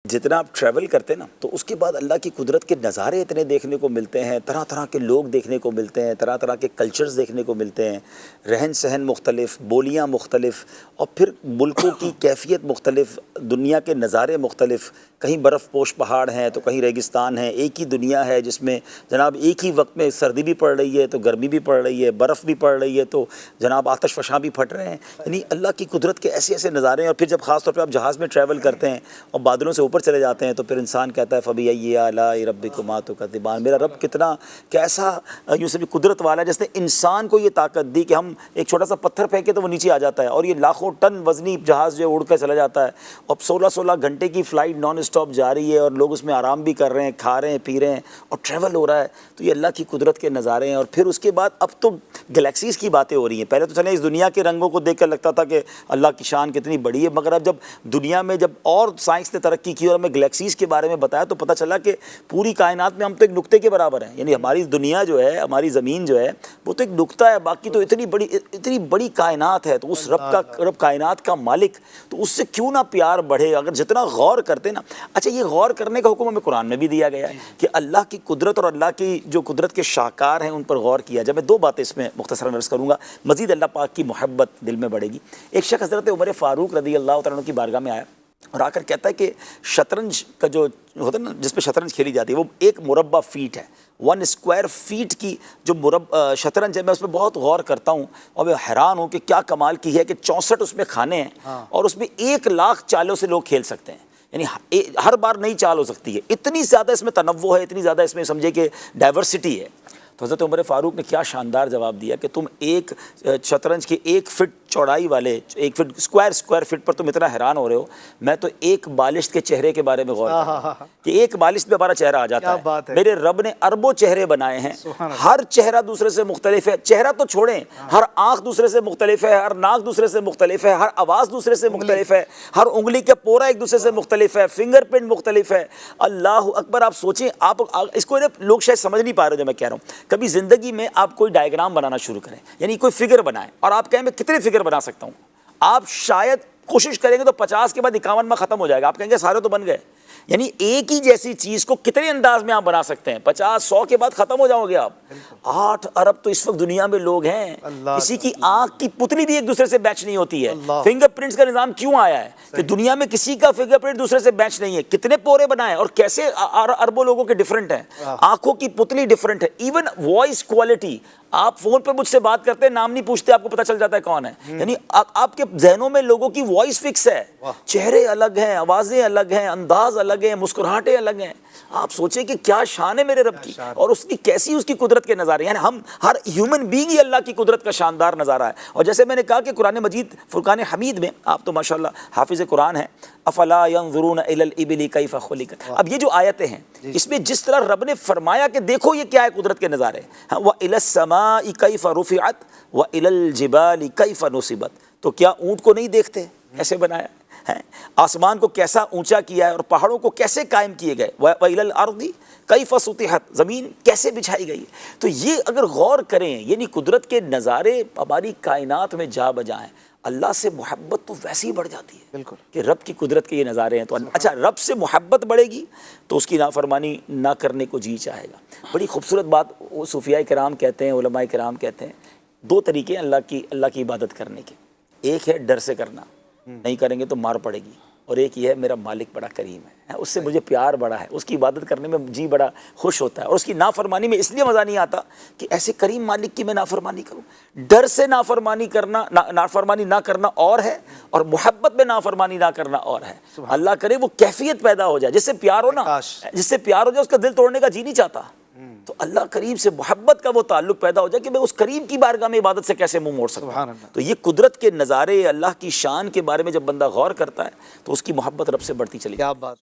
جتنا آپ ٹریول کرتے ہیں نا تو اس کے بعد اللہ کی قدرت کے نظارے اتنے دیکھنے کو ملتے ہیں، طرح طرح کے لوگ دیکھنے کو ملتے ہیں، طرح طرح کے کلچرز دیکھنے کو ملتے ہیں، رہن سہن مختلف، بولیاں مختلف، اور پھر ملکوں کی کیفیت مختلف، دنیا کے نظارے مختلف، کہیں برف پوش پہاڑ ہیں تو کہیں ریگستان ہیں، ایک ہی دنیا ہے جس میں جناب ایک ہی وقت میں سردی بھی پڑ رہی ہے تو گرمی بھی پڑ رہی ہے، برف بھی پڑ رہی ہے تو جناب آتش فشاں بھی پھٹ رہے ہیں، یعنی اللہ کی قدرت کے ایسے ایسے نظارے ہیں۔ اور پھر جب خاص طور پہ آپ جہاز میں ٹریول کرتے ہیں اور بادلوں سے اوپر چلے جاتے ہیں تو پھر انسان کہتا ہے فَبِأَيِّ آلَاءِ رَبِّكُمَا تُكَذِّبَانِ، میرا رب کتنا کیسا یوں سے بھی قدرت والا ہے، جس نے انسان کو یہ طاقت دی کہ ہم ایک چھوٹا سا پتھر پھینکے تو وہ نیچے آ جاتا ہے، اور یہ لاکھوں ٹن وزنی جہاز جو اڑ کر چلا جاتا ہے، اب 16 گھنٹے کی فلائٹ نان اسٹاپ جاری ہے اور لوگ اس میں آرام بھی کر رہے ہیں، کھا رہے ہیں، پی رہے ہیں اور ٹریول ہو رہا ہے، تو یہ اللہ کی قدرت کے نظارے ہیں۔ اور پھر اس کے بعد اب تو گلیکسیز کی باتیں ہو رہی ہیں، پہلے تو چلیں اس دنیا کے رنگوں کو دیکھ کر لگتا تھا کہ اللہ کی شان کتنی بڑی ہے، مگر اب جب دنیا میں جب اور سائنس نے ترقی کی اور ہمیں گلیکسیز کے بارے میں بتایا تو پتہ چلا کہ پوری کائنات میں ہم تو ایک نقطے کے برابر ہیں، یعنی ہماری دنیا جو ہے، ہماری زمین جو ہے وہ تو ایک نقطہ ہے، باقی تو اتنی بڑی کائنات ہے، تو اس رب کائنات کا مالک، تو اس سے کیوں نہ پیار بڑھے اگر جتنا غور کرتے نا۔ اچھا، یہ غور کرنے کا حکم ہمیں قرآن میں بھی دیا گیا ہے کہ اللہ کی قدرت اور اللہ کی جو قدرت کے شاہکار ہیں ان پر غور کیا جائے۔ میں دو باتیں اس میں مختصراً عرض کروں گا، مزید اللہ پاک کی محبت دل میں بڑھے گی۔ ایک شخص حضرت عمر فاروق رضی اللہ تعالیٰ عنہ کی بارگاہ میں آیا اور آ کر کہتا ہے کہ شطرنج کا جو ہوتا ہے نا، جس پہ شطرنج کھیلی جاتی ہے، وہ 1 مربع فیٹ ہے، 1 اسکوائر فیٹ کی جو شطرنج ہے، میں اس پہ بہت غور کرتا ہوں اور میں حیران ہوں کہ کیا کمال کی ہے کہ 64 اس میں کھانے ہیں اور اس میں 1 لاکھ چالوں سے لوگ کھیل سکتے ہیں، یعنی ہر بار نئی چال ہو سکتی ہے، اتنی زیادہ اس میں تنوع ہے، اتنی زیادہ اس میں سمجھے کہ ڈائیورسٹی ہے۔ تو حضرت عمر فاروق نے کیا شاندار جواب دیا کہ تم ایک شطرنج کے 1 فٹ چوڑائی والے 1 فٹ اسکوائر فٹ پر تم اتنا حیران ہو رہے ہو، میں تو ایک بالشت کے چہرے کے بارے میں غور کرتا ہوں کہ ایک بالشت پہ ہمارا چہرہ آ جاتا ہے۔ میرے رب نے اربوں چہرے بنائے ہیں، ہر چہرہ دوسرے سے مختلف ہے، چہرہ تو چھوڑیں، ہر آنکھ دوسرے سے مختلف ہے، ہر ناک دوسرے سے مختلف ہے، ہر آواز دوسرے سے مختلف ہے، ہر انگلی کا پورا ایک دوسرے سے مختلف ہے، فنگر پرنٹ مختلف ہے۔ اللہ اکبر! آپ سوچیں، آپ اس کو لوگ شاید سمجھ نہیں پا رہے جو میں کہہ رہا ہوں۔ کبھی زندگی میں آپ کوئی ڈائیگرام بنانا شروع کریں، یعنی کوئی فگر بنائیں اور آپ کہیں میں کتنے فگر بنا سکتا ہوں، آپ شاید کوشش کریں گے تو 50 کے بعد 51 میں ختم ہو جائے گا، آپ کہیں گے سارے تو بن گئے۔ یعنی ایک ہی جیسی چیز کو کتنے انداز میں آپ بنا سکتے ہیں، 50-100 کے بعد ختم ہو جاؤ گے آپ۔ 8 ارب تو اس وقت دنیا میں لوگ ہیں، کسی کی آنکھ کی پتلی بھی ایک دوسرے سے میچ نہیں ہوتی ہے۔ فنگر پرنٹس کا نظام کیوں آیا ہے کہ دنیا میں کسی کا فنگر پرنٹ دوسرے سے میچ نہیں ہے، کتنے پورے بنائے اور کیسے اربوں لوگوں کے ڈیفرنٹ ہیں، آنکھوں کی پتلی ڈیفرنٹ ہے، ایون وائس کوالٹی، آپ فون پہ مجھ سے بات کرتے ہیں، نام نہیں پوچھتے، آپ کو پتہ چل جاتا ہے کون ہے، یعنی آپ کے ذہنوں میں لوگوں کی وائس فکس ہے، چہرے الگ ہیں، آوازیں الگ ہیں، انداز الگ ہیں، مسکراہٹیں الگ ہیں۔ آپ سوچیں کہ کیا شان ہے میرے رب کی اور اس کی کیسی اس کی قدرت کے نظارے، یعنی ہم ہر ہیومن بینگ ہی اللہ کی قدرت کا شاندار نظارہ ہے۔ اور جیسے میں نے کہا کہ قرآن مجید فرقان حمید میں، آپ تو ماشاءاللہ حافظ قرآن ہیں، افلا ينظرون الى الابل كيف خلقت، اب یہ جو آیتیں ہیں اس میں جس طرح رب نے فرمایا کہ دیکھو یہ کیا ہے قدرت کے نظارے، وَإِلَى السَّمَاءِ كَيْفَ رُفِعَتْ وَإِلَى الْجِبَالِ كَيْفَ نُصِبَتْ، تو کیا اونٹ کو نہیں دیکھتے کیسے بنایا ہے، آسمان کو کیسا اونچا کیا ہے اور پہاڑوں کو کیسے قائم کیے گئے، وَإِلَى الْأَرْضِ كَيْفَ سُطِحَتْ، زمین کیسے بچھائی گئی۔ تو یہ اگر غور کریں، یعنی قدرت کے نظارے ہماری کائنات میں جا بجائیں، اللہ سے محبت تو ویسے ہی بڑھ جاتی ہے، بالکل، کہ رب کی قدرت کے یہ نظارے ہیں۔ تو اچھا، رب سے محبت بڑھے گی تو اس کی نافرمانی نہ کرنے کو جی چاہے گا۔ بڑی خوبصورت بات وہ صوفیاء کرام کہتے ہیں، علماء کرام کہتے ہیں، 2 طریقے ہیں اللہ کی عبادت کرنے کے، ایک ہے ڈر سے کرنا، نہیں کریں گے تو مار پڑے گی، اور ایک یہ ہے میرا مالک بڑا کریم ہے، اس سے مجھے پیار بڑا ہے، اس کی عبادت کرنے میں جی بڑا خوش ہوتا ہے، اور اس کی نافرمانی میں اس لیے مزہ نہیں آتا کہ ایسے کریم مالک کی میں نافرمانی کروں۔ ڈر سے نافرمانی نہ کرنا اور ہے، اور محبت میں نافرمانی نہ کرنا اور ہے۔ اللہ کرے وہ کیفیت پیدا ہو جائے، جس سے پیار ہو نا، جس سے پیار ہو جائے اس کا دل توڑنے کا جی نہیں چاہتا، تو اللہ کریم سے محبت کا وہ تعلق پیدا ہو جائے کہ میں اس کریم کی بارگاہ میں عبادت سے کیسے منہ موڑ سکتا ہوں۔ تو یہ قدرت کے نظارے، اللہ کی شان کے بارے میں جب بندہ غور کرتا ہے تو اس کی محبت رب سے بڑھتی چلی جاتی ہے۔